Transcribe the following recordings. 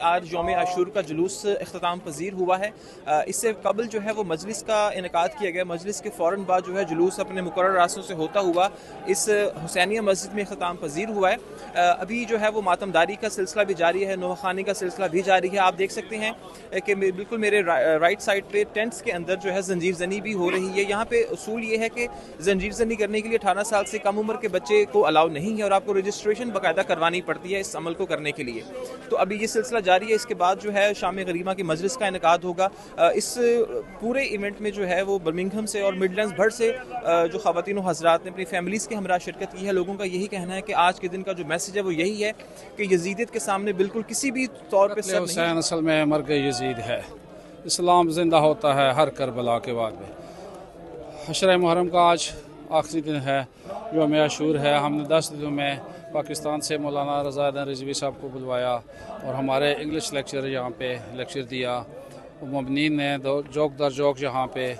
آج یوم عاشور کا جلوس اختتام پذیر ہوا ہے۔ اس سے قبل جو ہے وہ مجلس کا انعقاد کیا گیا۔ مجلس کے فوراً بعد جو ہے جلوس اپنے مقرر راستوں سے ہوتا ہوا اس حسینیہ مسجد میں اختتام پذیر ہوا ہے۔ ابھی جو ہے وہ ماتم داری کا سلسلہ بھی جاری ہے، نوحہ خوانی کا سلسلہ بھی جاری ہے۔ آپ دیکھ سکتے ہیں کہ بالکل میرے رائٹ سائڈ پہ ٹینٹس کے اندر جو ہے زنجیر زنی بھی ہو رہی ہے۔ یہاں پہ اصول یہ ہے کہ زنجیر زنی کرنے کے لیے 18 سال سے کم عمر کے بچے کو الاؤ نہیں ہے اور آپ کو رجسٹریشن باقاعدہ کروانی پڑتی ہے اس عمل کو کرنے کے لیے۔ تو ابھی یہ سلسلہ جاری ہے، اس کے بعد جو ہے شام غریبہ کی مجلس کا انعقاد ہوگا۔ اس پورے ایونٹ میں جو ہے وہ برمنگھم سے اور مڈلینڈز بھر سے جو خواتین و حضرات نے اپنی فیملیز کے ہمراہ شرکت کی ہے۔ لوگوں کا یہی کہنا ہے کہ آج کے دن کا جو میسج ہے وہ یہی ہے کہ یزیدیت کے سامنے بالکل کسی بھی طور پہ سر نہیں۔ حسین اصل میں مرگ یزید ہے، اسلام زندہ ہوتا ہے ہر کربلا کے بعد میں۔ حشر محرم کا آج آخری دن ہے، یوم عاشور ہے۔ ہم نے 10 دنوں میں پاکستان سے مولانا رضا رضوی صاحب کو بلوایا اور ہمارے انگلش لیکچر یہاں پہ لیکچر دیا۔ مبنین نے جوک در جوک یہاں پہ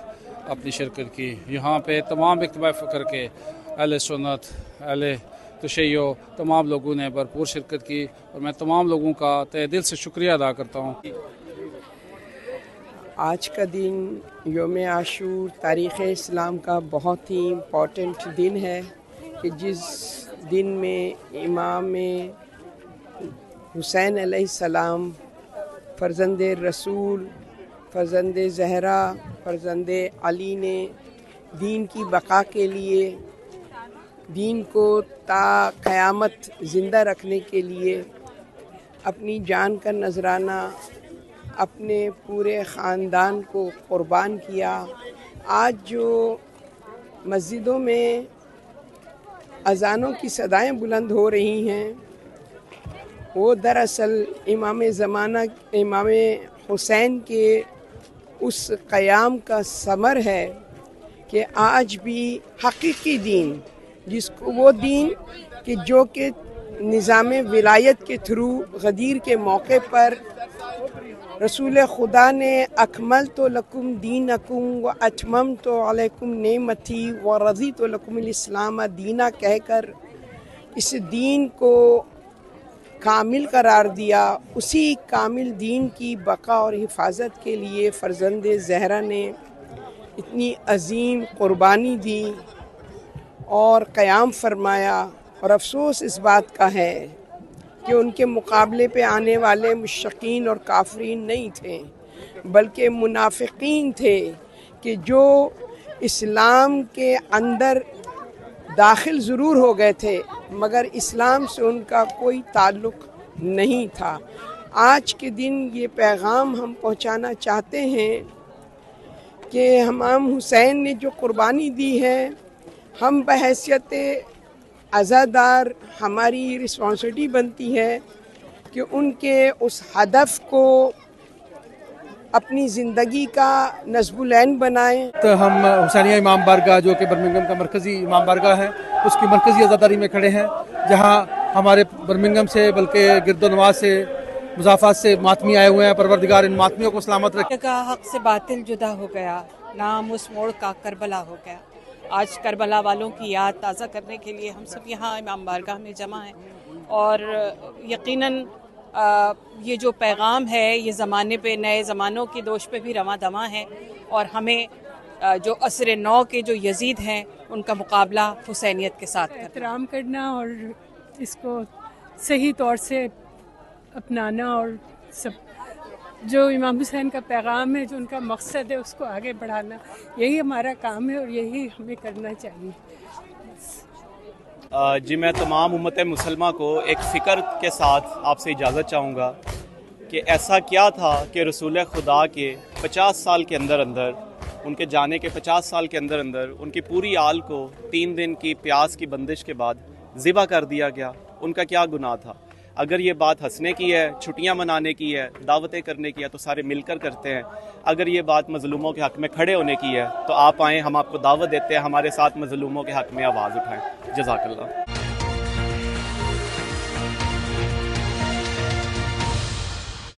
اپنی شرکت کی۔ یہاں پہ تمام اجتماع فکر کے اہل سنت، اہل تشیع، تمام لوگوں نے بھرپور شرکت کی اور میں تمام لوگوں کا تہ دل سے شکریہ ادا کرتا ہوں۔ آج کا دن یوم عاشور تاریخ اسلام کا بہت ہی امپورٹنٹ دن ہے کہ جس دن میں امام حسین علیہ السلام فرزند رسول، فرزند زہرا، فرزند علی نے دین کی بقا کے لیے، دین کو تا قیامت زندہ رکھنے کے لیے اپنی جان کا نذرانہ، اپنے پورے خاندان کو قربان کیا۔ آج جو مسجدوں میں اذانوں کی صدائیں بلند ہو رہی ہیں وہ دراصل امام زمانہ امام حسین کے اس قیام کا ثمر ہے کہ آج بھی حقیقی دین، جس کو وہ دین کہ جو کہ نظام ولایت کے تھرو غدیر کے موقع پر رسول خدا نے اکملت لکم دینکم و اتممت علیکم نعمتی و رضیت لکم الاسلام دینا کہہ کر اس دین کو کامل قرار دیا۔ اسی کامل دین کی بقا اور حفاظت کے لیے فرزند زہرا نے اتنی عظیم قربانی دی اور قیام فرمایا، اور افسوس اس بات کا ہے کہ ان کے مقابلے پہ آنے والے مشرکین اور کافرین نہیں تھے بلکہ منافقین تھے کہ جو اسلام کے اندر داخل ضرور ہو گئے تھے مگر اسلام سے ان کا کوئی تعلق نہیں تھا۔ آج کے دن یہ پیغام ہم پہنچانا چاہتے ہیں کہ امام حسین نے جو قربانی دی ہے، ہم بحیثیت عزادار ہماری رسپانسبلٹی بنتی ہے کہ ان کے اس ہدف کو اپنی زندگی کا نصب العین بنائیں۔ تو ہم حسینیہ امام بارگاہ جو کہ برمنگھم کا مرکزی امام بارگاہ ہے، اس کی مرکزی عزاداری میں کھڑے ہیں، جہاں ہمارے برمنگھم سے بلکہ گرد و نواح سے مضافات سے ماتمی آئے ہوئے ہیں۔ پروردگار ان ماتمیوں کو سلامت رکھے۔ کا حق سے باطل جدا ہو گیا، نام اس موڑ کا کربلا ہو گیا۔ آج کربلا والوں کی یاد تازہ کرنے کے لیے ہم سب یہاں امام بارگاہ میں جمع ہیں، اور یقیناً یہ جو پیغام ہے یہ زمانے پہ، نئے زمانوں کی دوش پہ بھی رواں دواں ہے، اور ہمیں جو عصر نو کے جو یزید ہیں ان کا مقابلہ حسینیت کے ساتھ احترام کرنا اور اس کو صحیح طور سے اپنانا، اور سب جو امام حسین کا پیغام ہے، جو ان کا مقصد ہے، اس کو آگے بڑھانا، یہی ہمارا کام ہے اور یہی ہمیں کرنا چاہیے۔ جی میں تمام امت مسلمہ کو ایک فکر کے ساتھ آپ سے اجازت چاہوں گا کہ ایسا کیا تھا کہ رسول خدا کے 50 سال کے اندر اندر، ان کے جانے کے 50 سال کے اندر اندر ان کی پوری آل کو 3 دن کی پیاس کی بندش کے بعد ذبح کر دیا گیا۔ ان کا کیا گناہ تھا؟ اگر یہ بات ہنسنے کی ہے، چھٹیاں منانے کی ہے، دعوتیں کرنے کی ہے تو سارے مل کر کرتے ہیں۔ اگر یہ بات مظلوموں کے حق میں کھڑے ہونے کی ہے تو آپ آئیں، ہم آپ کو دعوت دیتے ہیں، ہمارے ساتھ مظلوموں کے حق میں آواز اٹھائیں۔ جزاک اللہ۔